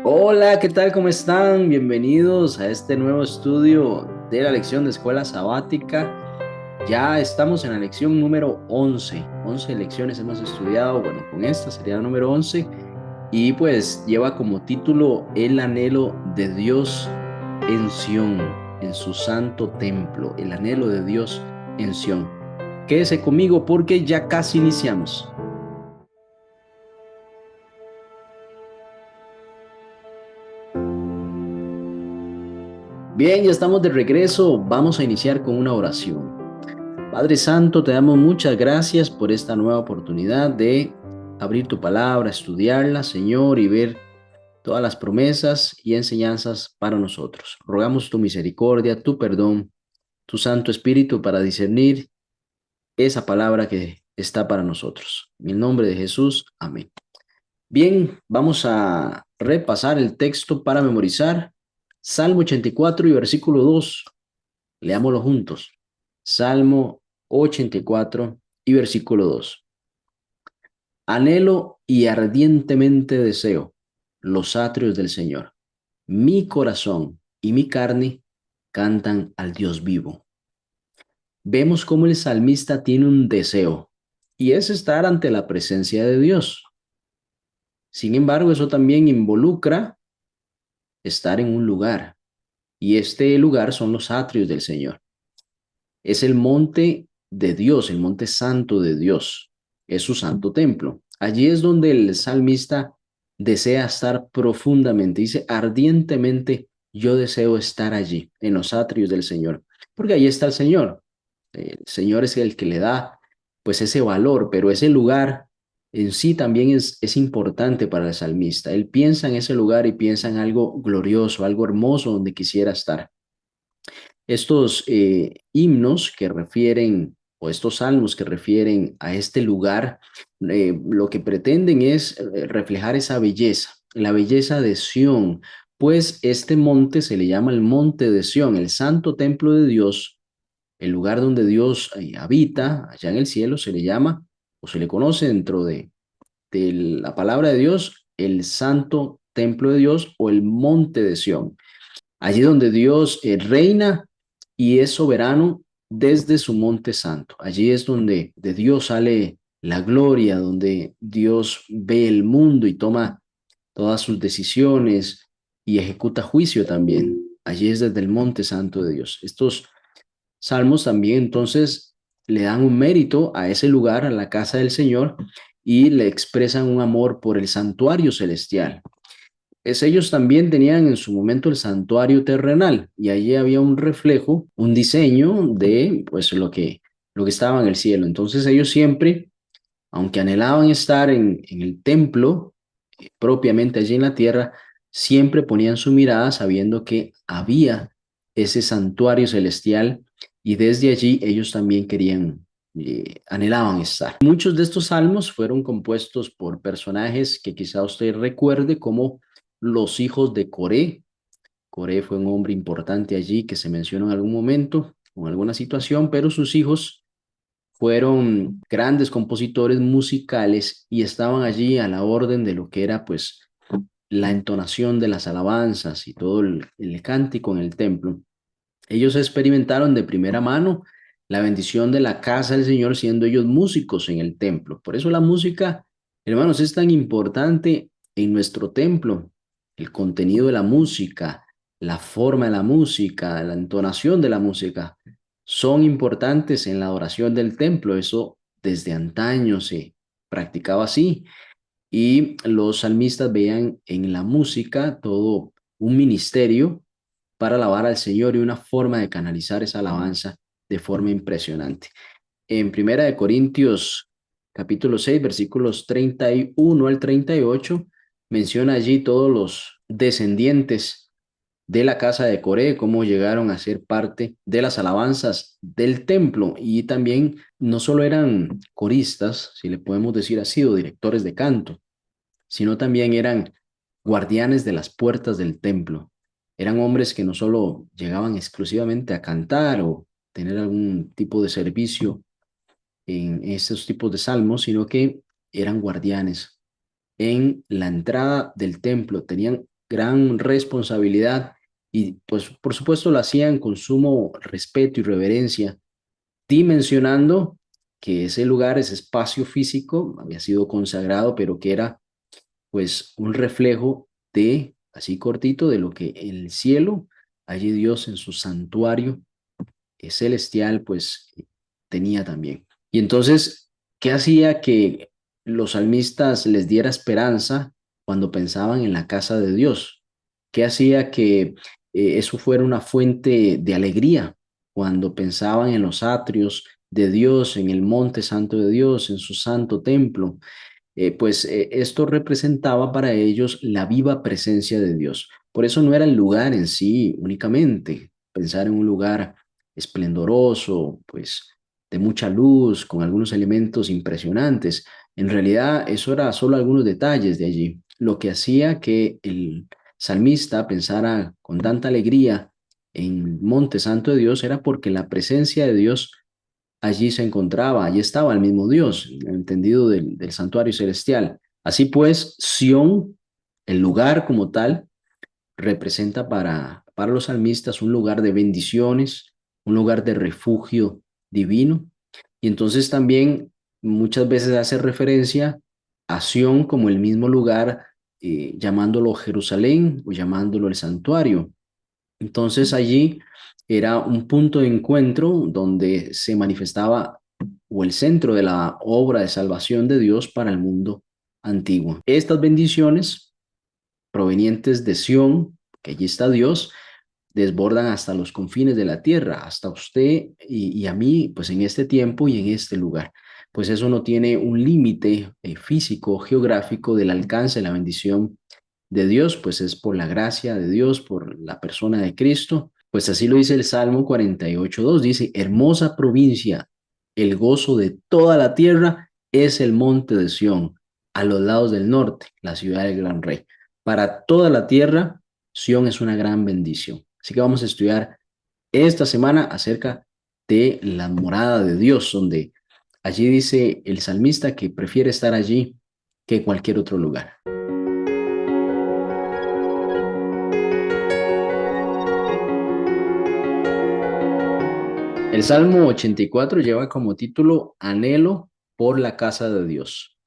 Hola, ¿qué tal? ¿Cómo están? Bienvenidos a este nuevo estudio de la lección de escuela sabática. Ya estamos en la lección número 11. 11 lecciones hemos estudiado. Bueno, con esta sería la número 11. Y pues lleva como título El anhelo de Dios en Sión, en su santo templo. El anhelo de Dios en Sión. Quédese conmigo porque ya casi iniciamos. Bien, ya estamos de regreso. Vamos a iniciar con una oración. Padre Santo, te damos muchas gracias por esta nueva oportunidad de abrir tu palabra, estudiarla, Señor, y ver todas las promesas y enseñanzas para nosotros. Rogamos tu misericordia, tu perdón, tu Santo Espíritu para discernir esa palabra que está para nosotros. En el nombre de Jesús, amén. Bien, vamos a repasar el texto para memorizar. Salmo 84 y versículo 2. Leámoslo juntos. Salmo 84 y versículo 2. Anhelo y ardientemente deseo los atrios del Señor. Mi corazón y mi carne cantan al Dios vivo. Vemos cómo el salmista tiene un deseo y es estar ante la presencia de Dios. Sin embargo, eso también involucra estar en un lugar y este lugar son los atrios del Señor. Es el monte de Dios, el monte santo de Dios. Es su santo templo. Allí es donde el salmista desea estar profundamente. Dice, ardientemente yo deseo estar allí, en los atrios del Señor, porque ahí está el Señor. El Señor es el que le da pues ese valor, pero ese lugar en sí también es importante para el salmista. Él piensa en ese lugar y piensa en algo glorioso, algo hermoso donde quisiera estar. Estos himnos que refieren, o estos salmos que refieren a este lugar, lo que pretenden es reflejar esa belleza, la belleza de Sión, pues este monte se le llama el monte de Sión, el santo templo de Dios, el lugar donde Dios habita, allá en el cielo, se le llama, o se le conoce dentro de la palabra de Dios, el santo templo de Dios o el monte de Sión. Allí donde Dios reina y es soberano desde su monte santo. Allí es donde de Dios sale la gloria, donde Dios ve el mundo y toma todas sus decisiones y ejecuta juicio también. Allí es desde el monte santo de Dios. Estos salmos también entonces le dan un mérito a ese lugar, a la casa del Señor, y le expresan un amor por el santuario celestial. Ellos también tenían en su momento el santuario terrenal y allí había un reflejo, un diseño de pues lo que estaba en el cielo. Entonces ellos siempre, aunque anhelaban estar en el templo, propiamente allí en la tierra, siempre ponían su mirada sabiendo que había ese santuario celestial y desde allí ellos también querían, anhelaban estar. Muchos de estos salmos fueron compuestos por personajes que quizá usted recuerde como los hijos de Coré. Coré fue un hombre importante allí que se mencionó en algún momento, con alguna situación, pero sus hijos fueron grandes compositores musicales y estaban allí a la orden de lo que era pues la entonación de las alabanzas y todo el cántico en el templo. Ellos experimentaron de primera mano la bendición de la casa del Señor siendo ellos músicos en el templo. Por eso la música, hermanos, es tan importante en nuestro templo. El contenido de la música, la forma de la música, la entonación de la música, son importantes en la adoración del templo. Eso desde antaño se practicaba así. Y los salmistas veían en la música todo un ministerio para alabar al Señor y una forma de canalizar esa alabanza de forma impresionante. En Primera de Corintios, capítulo 6 versículos 31 al 38 menciona allí todos los descendientes de la casa de Coré, cómo llegaron a ser parte de las alabanzas del templo y también no solo eran coristas, si le podemos decir así, o directores de canto, sino también eran guardianes de las puertas del templo. Eran hombres que no solo llegaban exclusivamente a cantar o tener algún tipo de servicio en esos tipos de salmos, sino que eran guardianes en la entrada del templo, tenían gran responsabilidad y pues por supuesto lo hacían con sumo respeto y reverencia, dimensionando que ese lugar, ese espacio físico había sido consagrado, pero que era pues un reflejo de, así cortito, de lo que el cielo, allí Dios en su santuario celestial, pues tenía también. Y entonces, ¿qué hacía que los salmistas les diera esperanza cuando pensaban en la casa de Dios? ¿Qué hacía que eso fuera una fuente de alegría cuando pensaban en los atrios de Dios, en el monte santo de Dios, en su santo templo? Esto representaba para ellos la viva presencia de Dios. Por eso no era el lugar en sí únicamente, pensar en un lugar esplendoroso, pues de mucha luz, con algunos elementos impresionantes. En realidad, eso era solo algunos detalles de allí. Lo que hacía que el salmista pensara con tanta alegría en el monte santo de Dios era porque la presencia de Dios allí se encontraba, allí estaba el mismo Dios, en el entendido del santuario celestial. Así pues, Sión, el lugar como tal, representa para los salmistas un lugar de bendiciones, un lugar de refugio divino. Y entonces también muchas veces hace referencia a Sión como el mismo lugar, llamándolo Jerusalén o llamándolo el santuario. Entonces allí era un punto de encuentro donde se manifestaba o el centro de la obra de salvación de Dios para el mundo antiguo. Estas bendiciones provenientes de Sión, que allí está Dios, desbordan hasta los confines de la tierra, hasta usted y a mí, pues en este tiempo y en este lugar. Pues eso no tiene un límite físico, geográfico del alcance de la bendición de Dios, pues es por la gracia de Dios, por la persona de Cristo. Pues así lo dice el Salmo 48:2, dice, hermosa provincia, el gozo de toda la tierra es el monte de Sión, a los lados del norte, la ciudad del gran rey. Para toda la tierra, Sión es una gran bendición. Así que vamos a estudiar esta semana acerca de la morada de Dios, donde allí dice el salmista que prefiere estar allí que cualquier otro lugar. El Salmo 84 lleva como título Anhelo por la casa de Dios.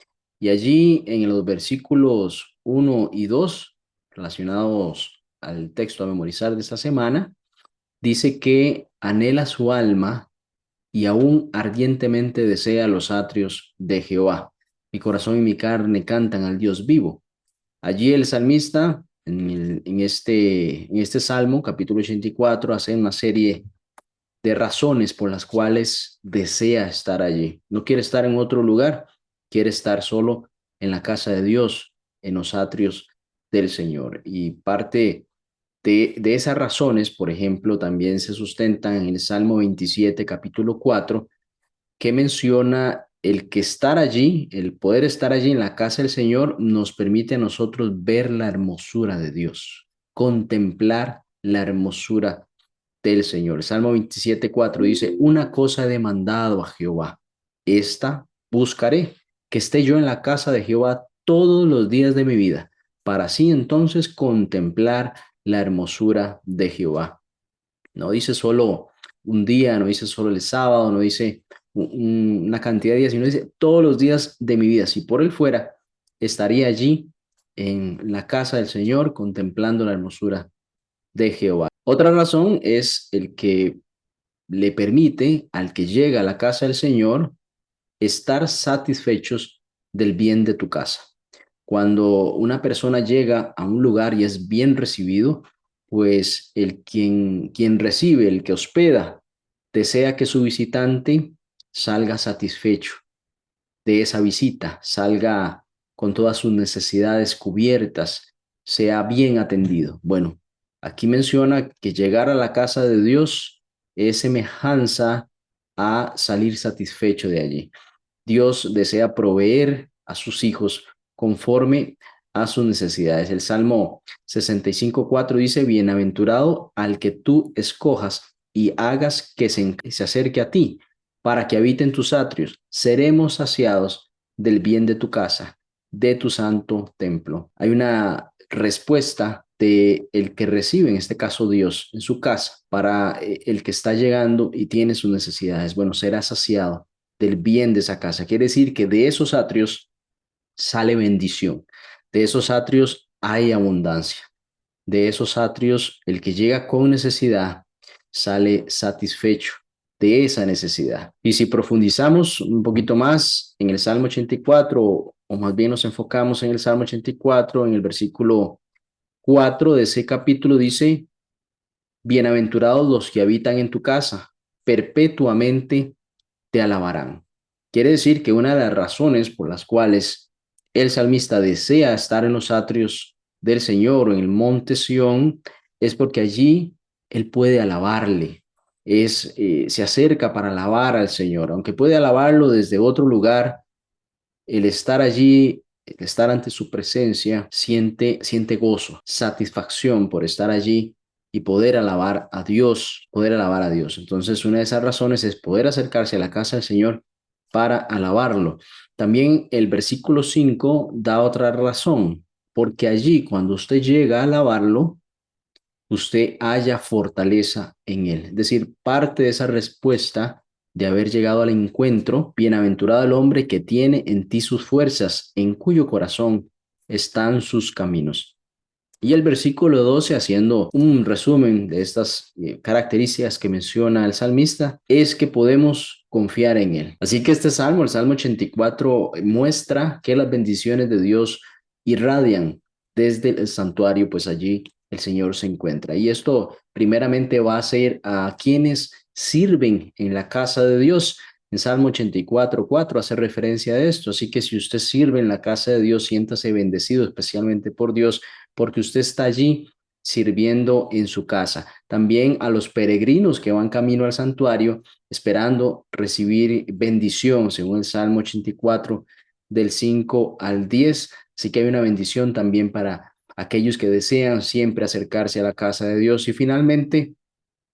Y allí en los versículos 1 y 2, relacionados al texto a memorizar de esta semana, dice que anhela su alma y aún ardientemente desea los atrios de Jehová. Mi corazón y mi carne cantan al Dios vivo. Allí el salmista, en este Salmo, capítulo 84, hace una serie de razones por las cuales desea estar allí. No quiere estar en otro lugar, quiere estar solo en la casa de Dios, en los atrios del Señor. Y parte de esas razones, por ejemplo, también se sustentan en el Salmo 27, capítulo 4, que menciona el que estar allí, el poder estar allí en la casa del Señor, nos permite a nosotros ver la hermosura de Dios, contemplar la hermosura del Señor. El Salmo 27:4 dice, una cosa he demandado a Jehová, esta buscaré, que esté yo en la casa de Jehová todos los días de mi vida, para así entonces contemplar la hermosura de Jehová. No dice solo un día, no dice solo el sábado, no dice una cantidad de días, sino dice todos los días de mi vida. Si por él fuera, estaría allí en la casa del Señor contemplando la hermosura de Jehová. Otra razón es el que le permite al que llega a la casa del Señor estar satisfechos del bien de tu casa. Cuando una persona llega a un lugar y es bien recibido, pues quien recibe, el que hospeda, desea que su visitante salga satisfecho de esa visita, salga con todas sus necesidades cubiertas, sea bien atendido. Bueno, aquí menciona que llegar a la casa de Dios es semejanza a salir satisfecho de allí. Dios desea proveer a sus hijos conforme a sus necesidades. El Salmo 65:4 dice, bienaventurado al que tú escojas y hagas que se acerque a ti, para que habite en tus atrios. Seremos saciados del bien de tu casa, de tu santo templo. Hay una respuesta de el que recibe, en este caso Dios, en su casa, para el que está llegando y tiene sus necesidades. Bueno, será saciado del bien de esa casa. Quiere decir que de esos atrios sale bendición. De esos atrios hay abundancia. De esos atrios, el que llega con necesidad sale satisfecho de esa necesidad. Y si profundizamos un poquito más en el Salmo 84, o más bien nos enfocamos en el Salmo 84, en el versículo 4 de ese capítulo dice, bienaventurados los que habitan en tu casa, perpetuamente te alabarán. Quiere decir que una de las razones por las cuales el salmista desea estar en los atrios del Señor o en el monte Sión es porque allí él puede alabarle, se acerca para alabar al Señor, aunque puede alabarlo desde otro lugar, el estar allí, el estar ante su presencia, siente gozo, satisfacción por estar allí y poder alabar a Dios, poder alabar a Dios. Entonces, una de esas razones es poder acercarse a la casa del Señor para alabarlo. También el versículo 5 da otra razón, porque allí cuando usted llega a alabarlo, usted haya fortaleza en él. Es decir, parte de esa respuesta de haber llegado al encuentro, bienaventurado el hombre que tiene en ti sus fuerzas, en cuyo corazón están sus caminos. Y el versículo 12, haciendo un resumen de estas características que menciona el salmista, es que podemos confiar en él. Así que este salmo, el Salmo 84, muestra que las bendiciones de Dios irradian desde el santuario, pues allí el Señor se encuentra. Y esto primeramente va a ser a quienes sirven en la casa de Dios. En Salmo 84:4 hace referencia a esto. Así que si usted sirve en la casa de Dios, siéntase bendecido especialmente por Dios, porque usted está allí sirviendo en su casa. También a los peregrinos que van camino al santuario, esperando recibir bendición, según el Salmo 84, del 5 al 10. Así que hay una bendición también para aquellos que desean siempre acercarse a la casa de Dios. Y finalmente,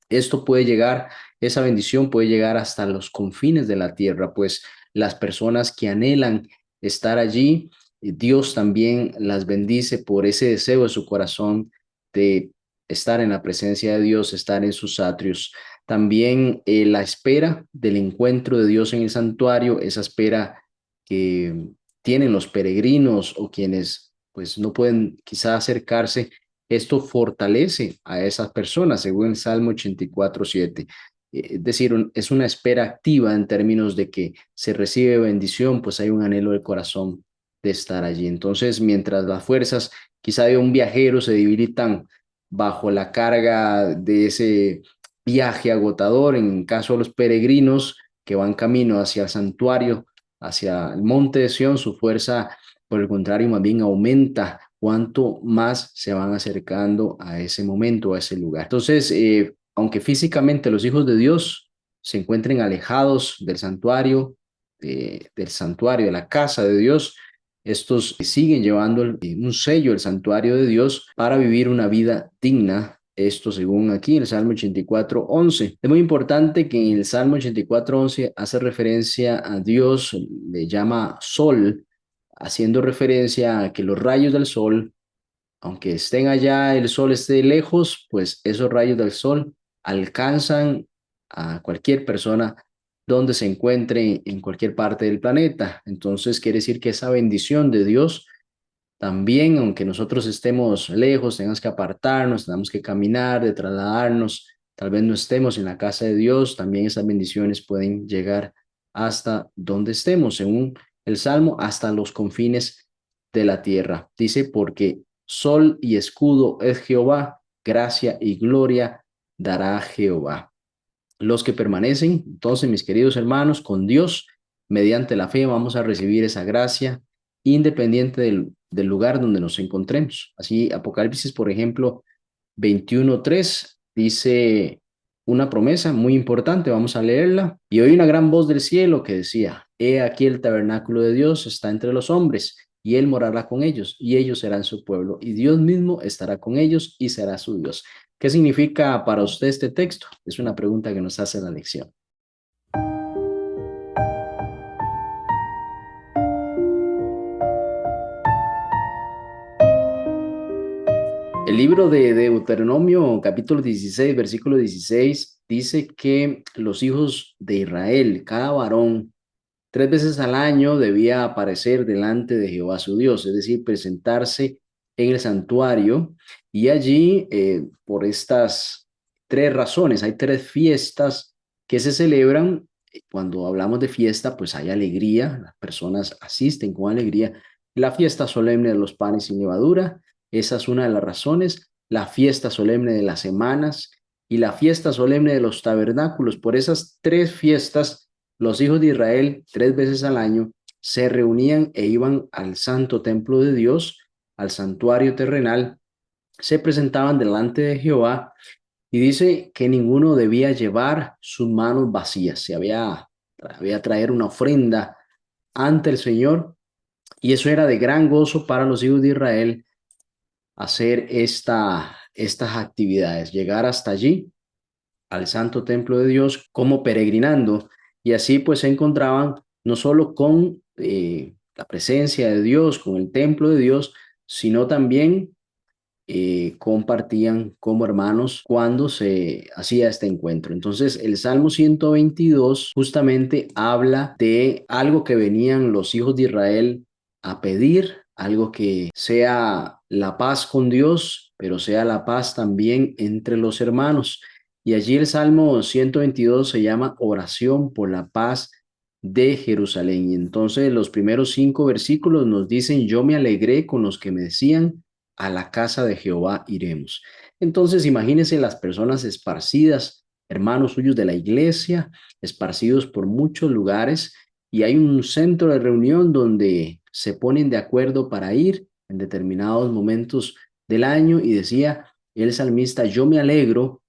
esto puede llegar, esa bendición puede llegar hasta los confines de la tierra, pues las personas que anhelan estar allí, Dios también las bendice por ese deseo de su corazón de estar en la presencia de Dios, estar en sus atrios. También la espera del encuentro de Dios en el santuario, esa espera que tienen los peregrinos o quienes pues no pueden quizá acercarse, esto fortalece a esas personas, según el Salmo 84:7. Es decir, es una espera activa en términos de que se recibe bendición, pues hay un anhelo del corazón de estar allí. Entonces, mientras las fuerzas quizá de un viajero se debilitan bajo la carga de ese viaje agotador, en caso de los peregrinos que van camino hacia el santuario, hacia el monte de Sión, su fuerza, por el contrario, más bien aumenta cuanto más se van acercando a ese momento, a ese lugar. Entonces, aunque físicamente los hijos de Dios se encuentren alejados del santuario, de la casa de Dios, estos siguen llevando un sello, el santuario de Dios, para vivir una vida digna. Esto según aquí en el Salmo 84:11. Es muy importante que en el Salmo 84:11 hace referencia a Dios, le llama sol, haciendo referencia a que los rayos del sol, aunque estén allá, el sol esté lejos, pues esos rayos del sol alcanzan a cualquier persona donde se encuentre en cualquier parte del planeta. Entonces quiere decir que esa bendición de Dios también, aunque nosotros estemos lejos, tengamos que apartarnos, tengamos que caminar, de trasladarnos, tal vez no estemos en la casa de Dios, también esas bendiciones pueden llegar hasta donde estemos, según el Salmo, hasta los confines de la tierra. Dice, porque sol y escudo es Jehová, gracia y gloria dará Jehová. Los que permanecen, entonces, mis queridos hermanos, con Dios, mediante la fe vamos a recibir esa gracia independiente del lugar donde nos encontremos. Así, Apocalipsis, por ejemplo, 21:3 dice una promesa muy importante, vamos a leerla. Y oí una gran voz del cielo que decía, he aquí el tabernáculo de Dios está entre los hombres, y él morará con ellos, y ellos serán su pueblo, y Dios mismo estará con ellos y será su Dios. ¿Qué significa para usted este texto? Es una pregunta que nos hace la lección. El libro de Deuteronomio, capítulo 16, versículo 16, dice que los hijos de Israel, cada varón, 3 veces al año debía aparecer delante de Jehová su Dios, es decir, presentarse en el santuario. Y allí, por estas 3 razones, hay 3 fiestas que se celebran. Cuando hablamos de fiesta, pues hay alegría, las personas asisten con alegría. La fiesta solemne de los panes sin levadura, esa es una de las razones. La fiesta solemne de las semanas y la fiesta solemne de los tabernáculos. Por esas 3 fiestas, los hijos de Israel, 3 veces al año, se reunían e iban al santo templo de Dios, al santuario terrenal, se presentaban delante de Jehová y dice que ninguno debía llevar sus manos vacías. Había traer una ofrenda ante el Señor, y eso era de gran gozo para los hijos de Israel hacer estas actividades, llegar hasta allí al santo templo de Dios como peregrinando, y así pues se encontraban no solo con la presencia de Dios, con el templo de Dios, sino también compartían como hermanos cuando se hacía este encuentro. Entonces, el Salmo 122 justamente habla de algo que venían los hijos de Israel a pedir, algo que sea la paz con Dios, pero sea la paz también entre los hermanos. Y allí el Salmo 122 se llama oración por la paz de Jerusalén. Y entonces los primeros 5 versículos nos dicen: yo me alegré con los que me decían, a la casa de Jehová iremos. Entonces, imagínense las personas esparcidas, hermanos suyos de la iglesia, esparcidos por muchos lugares, y hay un centro de reunión donde se ponen de acuerdo para ir en determinados momentos del año. Y decía el salmista: yo me alegro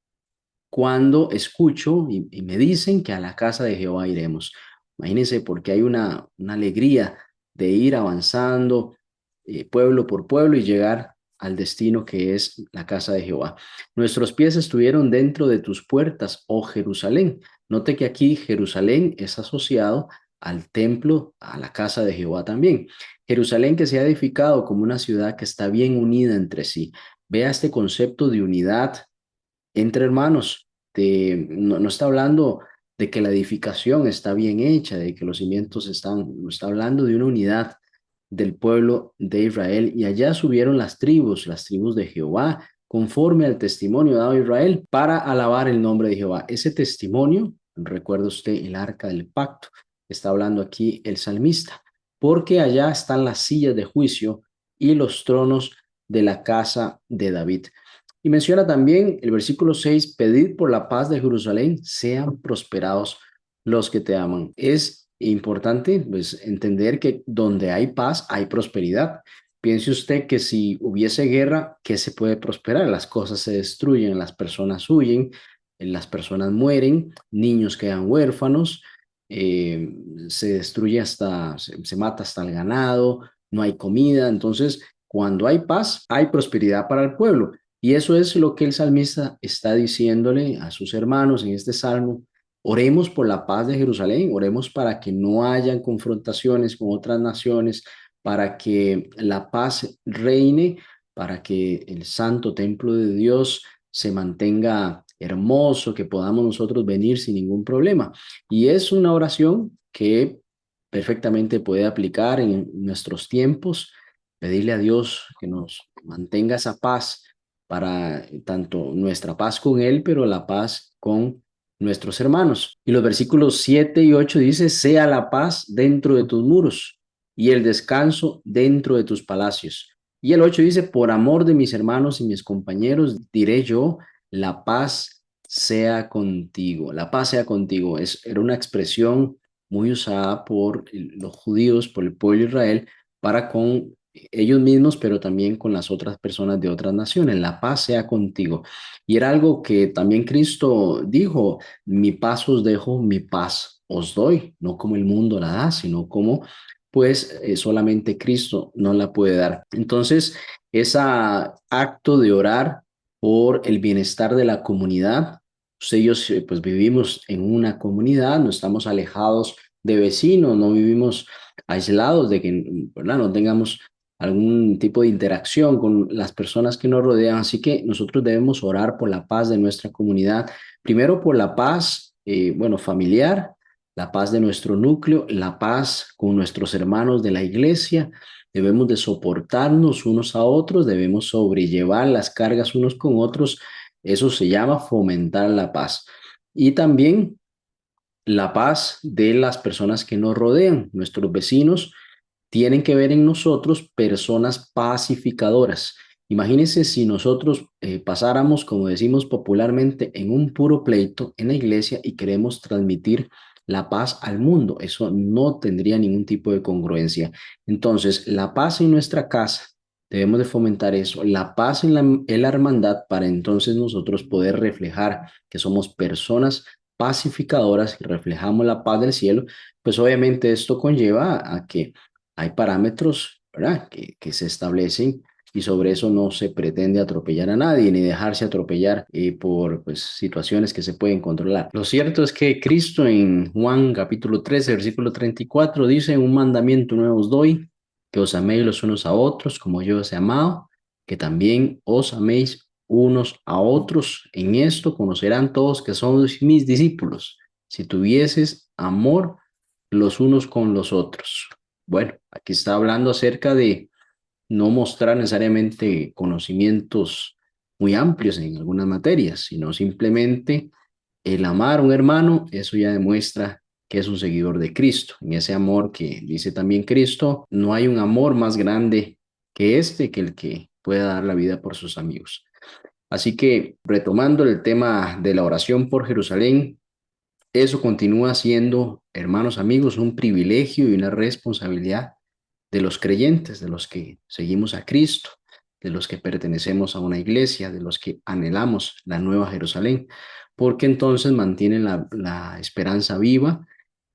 cuando escucho y me dicen que a la casa de Jehová iremos. Imagínense, porque hay una alegría de ir avanzando pueblo por pueblo y llegar al destino que es la casa de Jehová. Nuestros pies estuvieron dentro de tus puertas, oh Jerusalén. Note que aquí Jerusalén es asociado al templo, a la casa de Jehová también. Jerusalén, que se ha edificado como una ciudad que está bien unida entre sí. Vea este concepto de unidad entre hermanos. No está hablando de que la edificación está bien hecha, de que los cimientos están, no está hablando de una unidad del pueblo de Israel. Y allá subieron las tribus de Jehová, conforme al testimonio dado a Israel, para alabar el nombre de Jehová. Ese testimonio, recuerda usted el arca del pacto, está hablando aquí el salmista, porque allá están las sillas de juicio y los tronos de la casa de David. Y menciona también el versículo 6: pedid por la paz de Jerusalén, sean prosperados los que te aman. Es importante pues entender que donde hay paz hay prosperidad. Piense usted que si hubiese guerra, ¿qué se puede prosperar? Las cosas se destruyen, las personas huyen, las personas mueren, niños quedan huérfanos, eh, se destruye se mata hasta el ganado, no hay comida. Entonces, cuando hay paz, hay prosperidad para el pueblo. Y eso es lo que el salmista está diciéndole a sus hermanos en este salmo. Oremos por la paz de Jerusalén, oremos para que no hayan confrontaciones con otras naciones, para que la paz reine, para que el santo templo de Dios se mantenga hermoso, que podamos nosotros venir sin ningún problema. Y es una oración que perfectamente puede aplicar en nuestros tiempos, pedirle a Dios que nos mantenga esa paz para tanto nuestra paz con Él, pero la paz con nuestros hermanos. Y los versículos 7 y 8 dice: sea la paz dentro de tus muros y el descanso dentro de tus palacios. Y el 8 dice: por amor de mis hermanos y mis compañeros, diré yo, la paz sea contigo. La paz sea contigo. Era una expresión muy usada por los judíos, por el pueblo de Israel, para con ellos mismos, pero también con las otras personas de otras naciones. La paz sea contigo. Y era algo que también Cristo dijo: mi paz os dejo, mi paz os doy, no como el mundo la da, sino como pues solamente Cristo no la puede dar. Entonces, ese acto de orar por el bienestar de la comunidad, ellos pues vivimos en una comunidad, no estamos alejados de vecinos, no vivimos aislados de que, ¿verdad? No tengamos algún tipo de interacción con las personas que nos rodean. Así que nosotros debemos orar por la paz de nuestra comunidad, primero por la paz, bueno, familiar, la paz de nuestro núcleo, la paz con nuestros hermanos de la iglesia. Debemos de soportarnos unos a otros, debemos sobrellevar las cargas unos con otros. Eso se llama fomentar la paz. Y también la paz de las personas que nos rodean, nuestros vecinos tienen que ver en nosotros personas pacificadoras. Imagínense si nosotros pasáramos, como decimos popularmente, en un puro pleito en la iglesia y queremos transmitir la paz al mundo. Eso no tendría ningún tipo de congruencia. Entonces, la paz en nuestra casa, debemos de fomentar eso, la paz en la hermandad para entonces nosotros poder reflejar que somos personas pacificadoras y reflejamos la paz del cielo. Pues obviamente esto conlleva a que hay parámetros, ¿verdad? Que se establecen y sobre eso no se pretende atropellar a nadie ni dejarse atropellar por pues, situaciones que se pueden controlar. Lo cierto es que Cristo en Juan capítulo 13, versículo 34 dice, un mandamiento nuevo os doy, que os améis los unos a otros como yo os he amado, que también os améis unos a otros. En esto conocerán todos que sois mis discípulos, si tuvieses amor los unos con los otros. Bueno, aquí está hablando acerca de no mostrar necesariamente conocimientos muy amplios en algunas materias, sino simplemente el amar a un hermano, eso ya demuestra que es un seguidor de Cristo. En ese amor que dice también Cristo, no hay un amor más grande que este, que el que pueda dar la vida por sus amigos. Así que retomando el tema de la oración por Jerusalén, eso continúa siendo, hermanos amigos, un privilegio y una responsabilidad de los creyentes, de los que seguimos a Cristo, de los que pertenecemos a una iglesia, de los que anhelamos la nueva Jerusalén, porque entonces mantienen la esperanza viva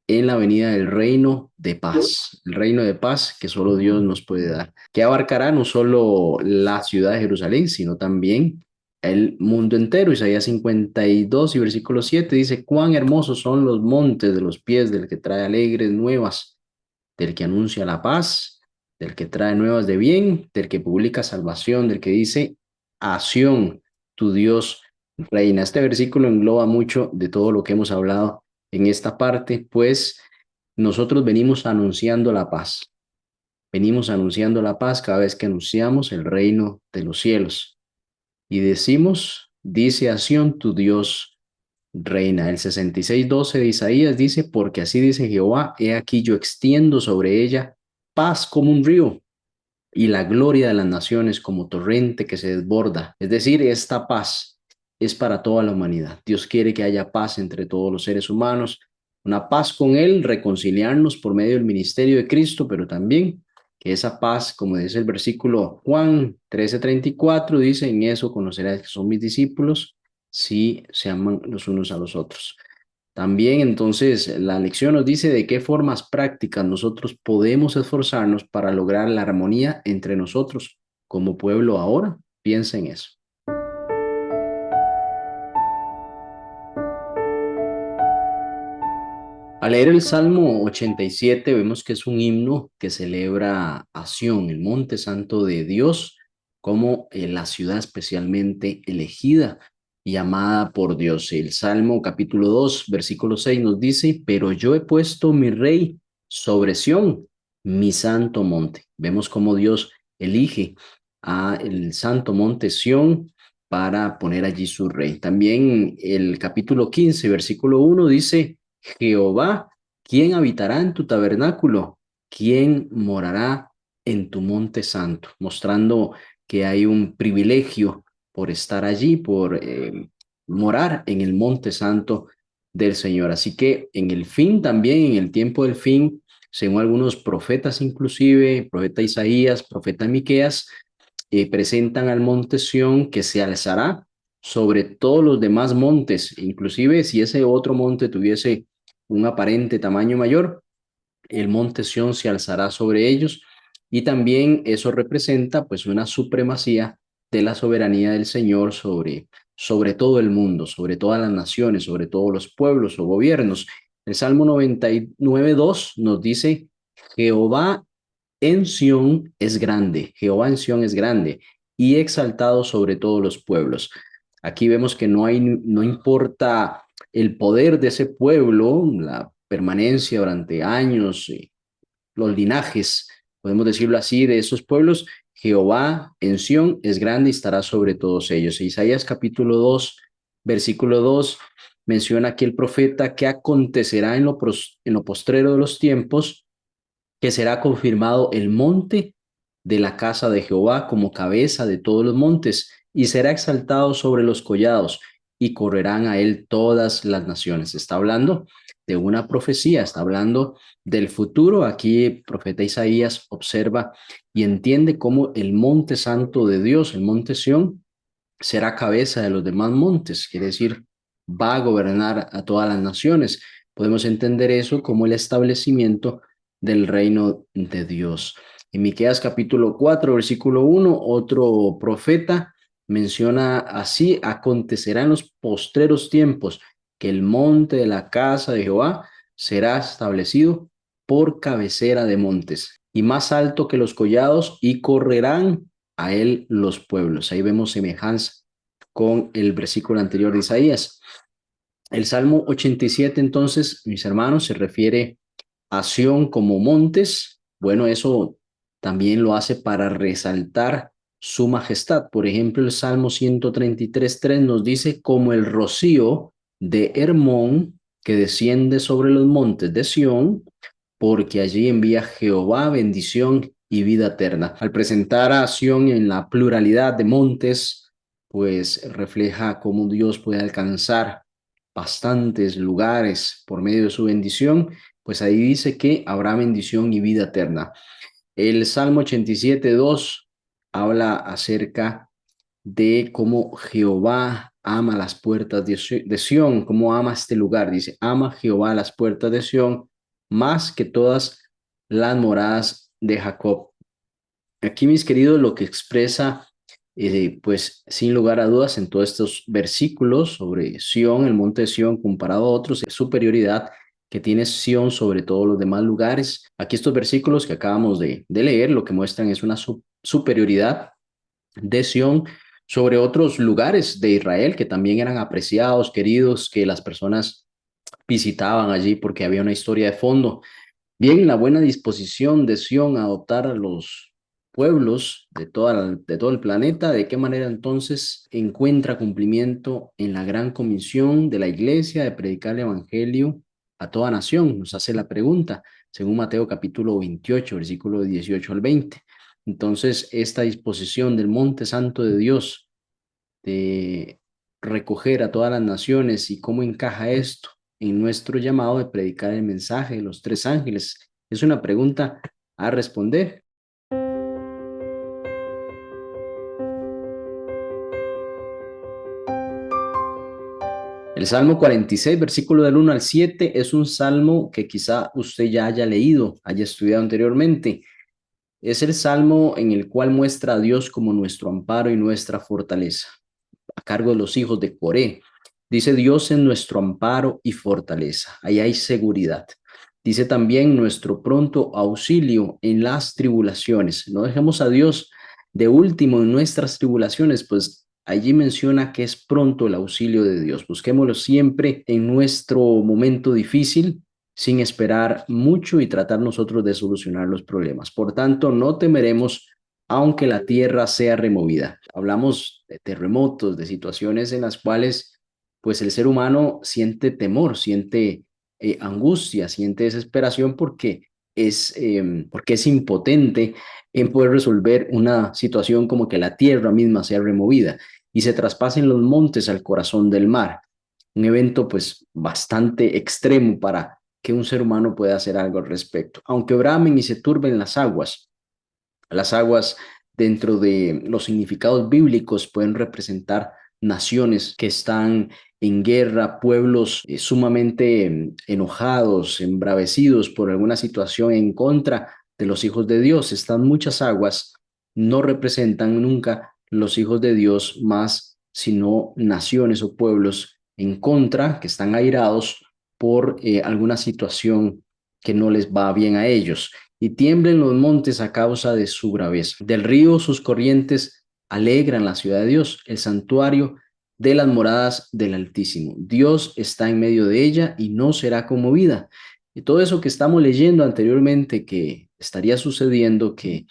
en la venida del reino de paz, el reino de paz que solo Dios nos puede dar, que abarcará no solo la ciudad de Jerusalén, sino también el mundo entero. Isaías 52 y versículo 7 dice, cuán hermosos son los montes de los pies del que trae alegres nuevas, del que anuncia la paz, del que trae nuevas de bien, del que publica salvación, del que dice, a Sión, tu Dios reina. Este versículo engloba mucho de todo lo que hemos hablado en esta parte, pues nosotros venimos anunciando la paz. Venimos anunciando la paz cada vez que anunciamos el reino de los cielos. Y decimos, dice a Sión, tu Dios reina. El 66:12 de Isaías dice, porque así dice Jehová, he aquí yo extiendo sobre ella paz como un río y la gloria de las naciones como torrente que se desborda. Es decir, esta paz es para toda la humanidad. Dios quiere que haya paz entre todos los seres humanos, una paz con Él, reconciliarnos por medio del ministerio de Cristo, pero también que esa paz, como dice el versículo Juan 13:34, dice, en eso conocerás que son mis discípulos, si se aman los unos a los otros. También entonces la lección nos dice de qué formas prácticas nosotros podemos esforzarnos para lograr la armonía entre nosotros como pueblo ahora. Piensa en eso. Al leer el Salmo 87 vemos que es un himno que celebra a Sión, el monte santo de Dios, como la ciudad especialmente elegida y amada por Dios. El Salmo capítulo 2 versículo 6 nos dice, pero yo he puesto mi rey sobre Sión, mi santo monte. Vemos cómo Dios elige a el santo monte Sión para poner allí su rey. También el capítulo 15 versículo 1 dice, Jehová, ¿quién habitará en tu tabernáculo? ¿Quién morará en tu monte santo? Mostrando que hay un privilegio por estar allí, por morar en el monte santo del Señor. Así que en el fin también, en el tiempo del fin, según algunos profetas inclusive, profeta Isaías, profeta Miqueas, presentan al monte Sión que se alzará sobre todos los demás montes, inclusive si ese otro monte tuviese un aparente tamaño mayor, el monte Sión se alzará sobre ellos y también eso representa pues una supremacía de la soberanía del Señor sobre todo el mundo, sobre todas las naciones, sobre todos los pueblos o gobiernos. El Salmo 99:2 nos dice, Jehová En Sión es grande, Jehová en Sión es grande y exaltado sobre todos los pueblos. Aquí vemos que no importa el poder de ese pueblo, la permanencia durante años, los linajes, podemos decirlo así, de esos pueblos. Jehová en Sión es grande y estará sobre todos ellos. Isaías capítulo 2, versículo 2, menciona aquí el profeta que acontecerá en lo postrero de los tiempos, que será confirmado el monte de la casa de Jehová como cabeza de todos los montes, y será exaltado sobre los collados, y correrán a él todas las naciones. Está hablando de una profecía, está hablando del futuro. Aquí el profeta Isaías observa y entiende cómo el monte santo de Dios, el monte Sión, será cabeza de los demás montes, quiere decir, va a gobernar a todas las naciones. Podemos entender eso como el establecimiento del reino de Dios. En Miqueas capítulo 4, versículo 1, otro profeta menciona así: acontecerá en los postreros tiempos que el monte de la casa de Jehová será establecido por cabecera de montes y más alto que los collados, y correrán a él los pueblos. Ahí vemos semejanza con el versículo anterior de Isaías. El Salmo 87, entonces, mis hermanos, se refiere a Sión como montes. Bueno, eso también lo hace para resaltar su majestad. Por ejemplo, el Salmo 133:3 nos dice: como el rocío de Hermón que desciende sobre los montes de Sión, porque allí envía Jehová bendición y vida eterna. Al presentar a Sión en la pluralidad de montes, pues refleja cómo Dios puede alcanzar bastantes lugares por medio de su bendición. Pues ahí dice que habrá bendición y vida eterna. El Salmo 87:2 habla acerca de cómo Jehová ama las puertas de Sión, cómo ama este lugar. Dice: ama Jehová las puertas de Sión más que todas las moradas de Jacob. Aquí, mis queridos, lo que expresa, pues sin lugar a dudas, en todos estos versículos sobre Sión, el monte de Sión comparado a otros, es superioridad que tiene Sión sobre todos los demás lugares. Aquí estos versículos que acabamos de leer, lo que muestran es una superioridad de Sión sobre otros lugares de Israel que también eran apreciados, queridos, que las personas visitaban allí porque había una historia de fondo. Bien, la buena disposición de Sión a adoptar a los pueblos de todo el planeta, ¿de qué manera entonces encuentra cumplimiento en la gran comisión de la iglesia de predicar el evangelio a toda nación? Nos hace la pregunta, según Mateo capítulo 28, versículo 18 al 20. Entonces, esta disposición del monte santo de Dios de recoger a todas las naciones, y cómo encaja esto en nuestro llamado de predicar el mensaje de los tres ángeles, es una pregunta a responder. El Salmo 46, versículo del 1 al 7, es un salmo que quizá usted ya haya leído, haya estudiado anteriormente. Es el salmo en el cual muestra a Dios como nuestro amparo y nuestra fortaleza, a cargo de los hijos de Coré. Dice: Dios es nuestro amparo y fortaleza. Ahí hay seguridad. Dice también: nuestro pronto auxilio en las tribulaciones. No dejemos a Dios de último en nuestras tribulaciones, pues allí menciona que es pronto el auxilio de Dios. Busquémoslo siempre en nuestro momento difícil, sin esperar mucho, y tratar nosotros de solucionar los problemas. Por tanto, no temeremos aunque la tierra sea removida. Hablamos de terremotos, de situaciones en las cuales pues el ser humano siente temor, siente angustia, siente desesperación porque es impotente en poder resolver una situación como que la tierra misma sea removida y se traspasen los montes al corazón del mar. Un evento pues bastante extremo para que un ser humano pueda hacer algo al respecto. Aunque bramen y se turben las aguas, dentro de los significados bíblicos, pueden representar naciones que están en guerra, pueblos sumamente enojados, embravecidos por alguna situación en contra de los hijos de Dios. Estas muchas aguas no representan nunca los hijos de Dios más, sino naciones o pueblos en contra, que están airados por alguna situación que no les va bien a ellos. y tiemblen los montes a causa de su braveza. Del río sus corrientes alegran la ciudad de Dios, el santuario de las moradas del Altísimo. Dios está en medio de ella y no será conmovida. Y todo eso que estamos leyendo anteriormente que estaría sucediendo, que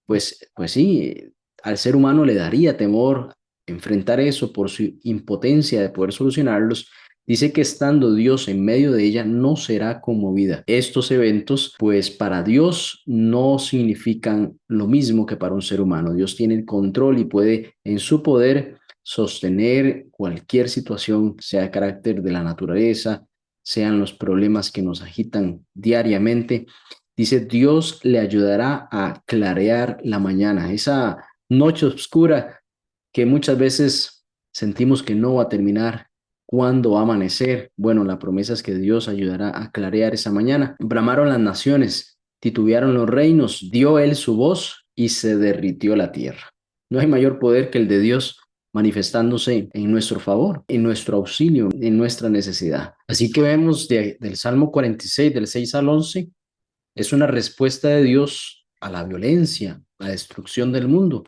pues sí, al ser humano le daría temor enfrentar eso por su impotencia de poder solucionarlos. Dice que estando Dios en medio de ella no será conmovida. Estos eventos, pues para Dios no significan lo mismo que para un ser humano. Dios tiene el control y puede en su poder sostener cualquier situación, sea de carácter de la naturaleza, sean los problemas que nos agitan diariamente. Dice, Dios le ayudará a clarear la mañana, esa noche oscura que muchas veces sentimos que no va a terminar. ¿Cuándo va a amanecer? Bueno, la promesa es que Dios ayudará a clarear esa mañana. Bramaron las naciones, titubearon los reinos, dio él su voz y se derritió la tierra. No hay mayor poder que el de Dios manifestándose en nuestro favor, en nuestro auxilio, en nuestra necesidad. Así que vemos del Salmo 46, del 6 al 11, es una respuesta de Dios a la violencia, la destrucción del mundo.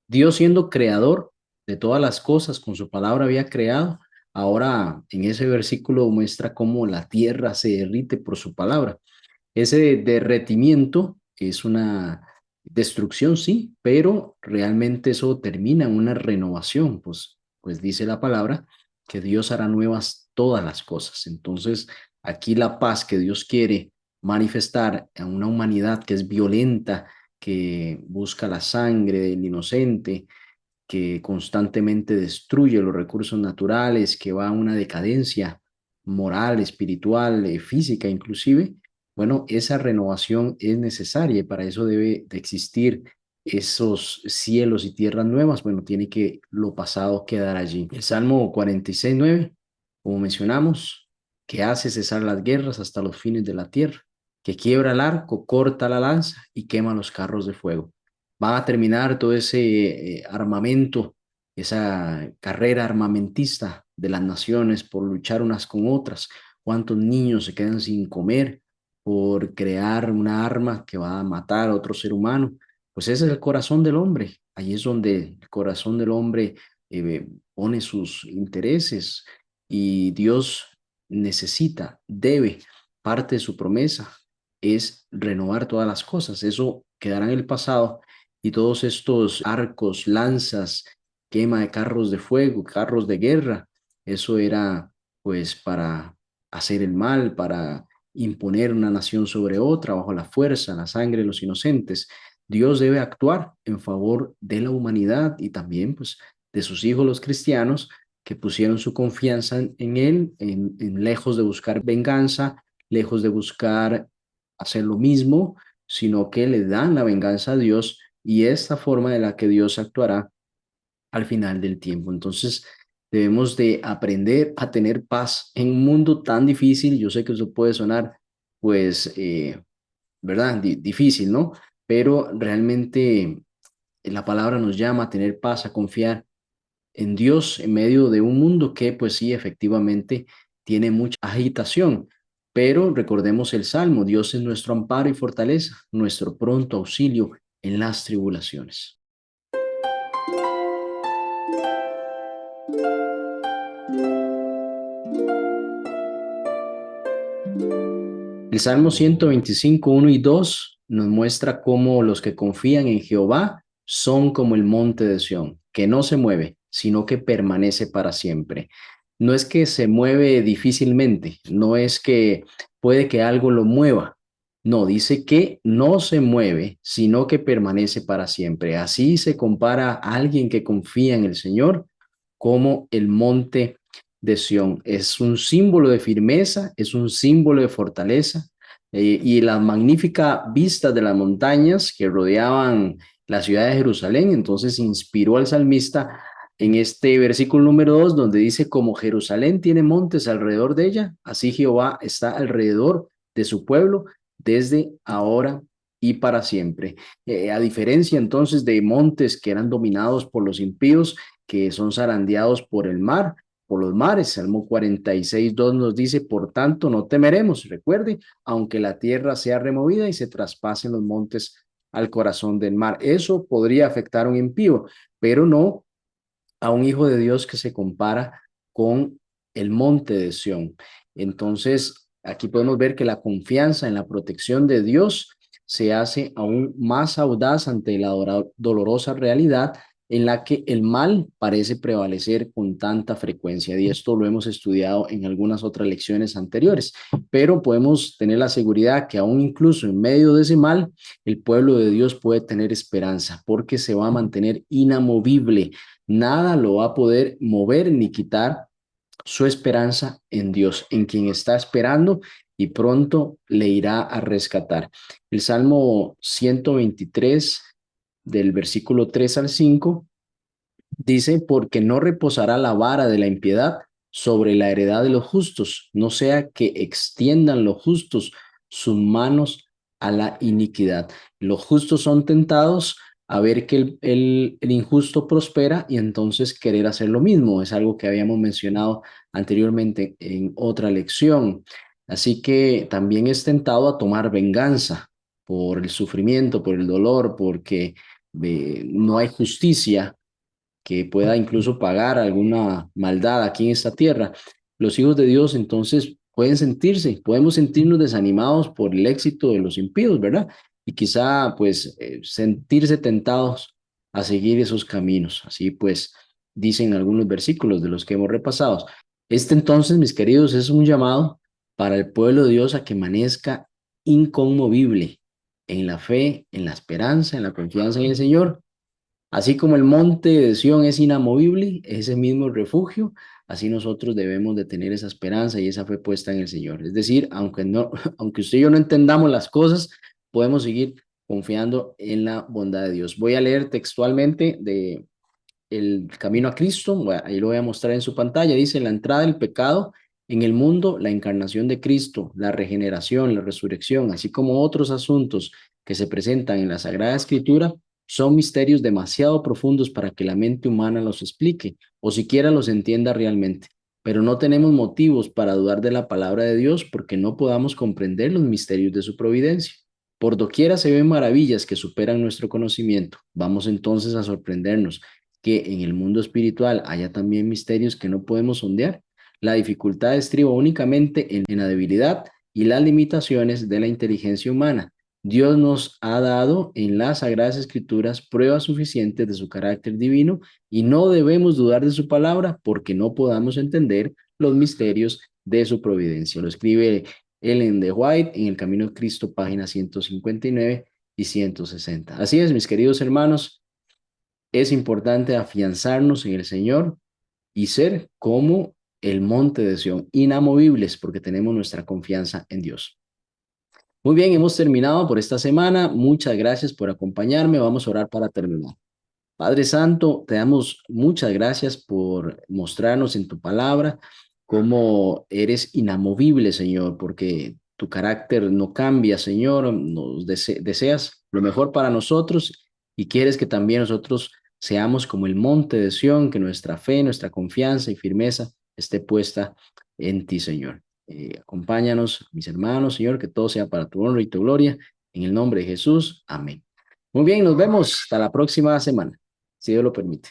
Dios siendo creador de todas las cosas, con su palabra había creado. Ahora en ese versículo muestra cómo la tierra se derrite por su palabra. Ese derretimiento es una destrucción, sí, pero realmente eso termina en una renovación, pues dice la palabra que Dios hará nuevas todas las cosas. Entonces, aquí la paz que Dios quiere manifestar a una humanidad que es violenta, que busca la sangre del inocente, que constantemente destruye los recursos naturales, que va a una decadencia moral, espiritual, física inclusive. Bueno, esa renovación es necesaria y para eso debe de existir esos cielos y tierras nuevas. Bueno, tiene que lo pasado quedar allí. El Salmo 46:9, como mencionamos, que hace cesar las guerras hasta los fines de la tierra, que quiebra el arco, corta la lanza y quema los carros de fuego. Van a terminar todo ese armamento, esa carrera armamentista de las naciones por luchar unas con otras. ¿Cuántos niños se quedan sin comer por crear una arma que va a matar a otro ser humano? Pues ese es el corazón del hombre. Allí es donde el corazón del hombre pone sus intereses y Dios necesita, debe, parte de su promesa es renovar todas las cosas. Eso quedará en el pasado y todos estos arcos, lanzas, quema de carros de fuego, carros de guerra, eso era pues para hacer el mal, para imponer una nación sobre otra bajo la fuerza, la sangre de los inocentes. Dios debe actuar en favor de la humanidad y también pues de sus hijos los cristianos que pusieron su confianza en Él, en lejos de buscar venganza, lejos de buscar hacer lo mismo, sino que le dan la venganza a Dios y esta forma de la que Dios actuará al final del tiempo. Entonces, debemos de aprender a tener paz en un mundo tan difícil. Yo sé que eso puede sonar, pues, ¿verdad? Difícil, ¿no? Pero realmente la palabra nos llama a tener paz, a confiar en Dios en medio de un mundo que, pues sí, efectivamente tiene mucha agitación. Pero recordemos el Salmo, Dios es nuestro amparo y fortaleza, nuestro pronto auxilio en las tribulaciones. El Salmo 125, 1 y 2 nos muestra cómo los que confían en Jehová son como el monte de Sión, que no se mueve, sino que permanece para siempre. No es que se mueve difícilmente, no es que puede que algo lo mueva. No, dice que no se mueve, sino que permanece para siempre. Así se compara a alguien que confía en el Señor como el monte de Sión. Es un símbolo de firmeza, es un símbolo de fortaleza y la magnífica vista de las montañas que rodeaban la ciudad de Jerusalén. Entonces inspiró al salmista en este versículo número 2 donde dice, como Jerusalén tiene montes alrededor de ella, así Jehová está alrededor de su pueblo desde ahora y para siempre. A diferencia entonces de montes que eran dominados por los impíos, que son zarandeados por el mar, por los mares. Salmo 46:2 nos dice, por tanto, no temeremos. Recuerde, aunque la tierra sea removida y se traspasen los montes al corazón del mar. Eso podría afectar a un impío, pero no a un hijo de Dios que se compara con el monte de Sión. Entonces, aquí podemos ver que la confianza en la protección de Dios se hace aún más audaz ante la dolorosa realidad en la que el mal parece prevalecer con tanta frecuencia. Y esto lo hemos estudiado en algunas otras lecciones anteriores, pero podemos tener la seguridad que aún incluso en medio de ese mal, el pueblo de Dios puede tener esperanza porque se va a mantener inamovible. Nada lo va a poder mover ni quitar su esperanza en Dios, en quien está esperando y pronto le irá a rescatar. El Salmo 123 del versículo 3 al 5 dice, porque no reposará la vara de la impiedad sobre la heredad de los justos, no sea que extiendan los justos sus manos a la iniquidad. Los justos son tentados a ver que el injusto prospera y entonces querer hacer lo mismo. Es algo que habíamos mencionado anteriormente en otra lección. Así que también es tentado a tomar venganza por el sufrimiento, por el dolor, porque no hay justicia que pueda incluso pagar alguna maldad aquí en esta tierra. Los hijos de Dios entonces podemos sentirnos desanimados por el éxito de los impíos, ¿verdad? Y quizá pues sentirse tentados a seguir esos caminos. Así pues dicen algunos versículos de los que hemos repasado. Este entonces, mis queridos, es un llamado para el pueblo de Dios a que amanezca inconmovible en la fe, en la esperanza, en la confianza en el Señor. Así como el monte de Sión es inamovible, ese mismo refugio, así nosotros debemos de tener esa esperanza y esa fe puesta en el Señor. Es decir, aunque no, aunque usted y yo no entendamos las cosas, podemos seguir confiando en la bondad de Dios. Voy a leer textualmente de El Camino a Cristo, bueno, ahí lo voy a mostrar en su pantalla, dice la entrada del pecado en el mundo, la encarnación de Cristo, la regeneración, la resurrección, así como otros asuntos que se presentan en la Sagrada Escritura, son misterios demasiado profundos para que la mente humana los explique o siquiera los entienda realmente. Pero no tenemos motivos para dudar de la palabra de Dios porque no podamos comprender los misterios de su providencia. Por doquiera se ven maravillas que superan nuestro conocimiento. Vamos entonces a sorprendernos que en el mundo espiritual haya también misterios que no podemos sondear. La dificultad estriba únicamente en la debilidad y las limitaciones de la inteligencia humana. Dios nos ha dado en las Sagradas Escrituras pruebas suficientes de su carácter divino y no debemos dudar de su palabra porque no podamos entender los misterios de su providencia. Lo escribe Ellen de White en El Camino de Cristo, páginas 159 y 160. Así es, mis queridos hermanos, es importante afianzarnos en el Señor y ser como el monte de Sión, inamovibles porque tenemos nuestra confianza en Dios. Muy bien, hemos terminado por esta semana. Muchas gracias por acompañarme. Vamos a orar para terminar. Padre Santo, te damos muchas gracias por mostrarnos en tu palabra cómo eres inamovible, Señor, porque tu carácter no cambia, Señor. Nos deseas lo mejor para nosotros y quieres que también nosotros seamos como el monte de Sión, que nuestra fe, nuestra confianza y firmeza esté puesta en ti, Señor. Acompáñanos, mis hermanos, Señor, que todo sea para tu honra y tu gloria. En el nombre de Jesús, amén. Muy bien, nos vemos hasta la próxima semana, si Dios lo permite.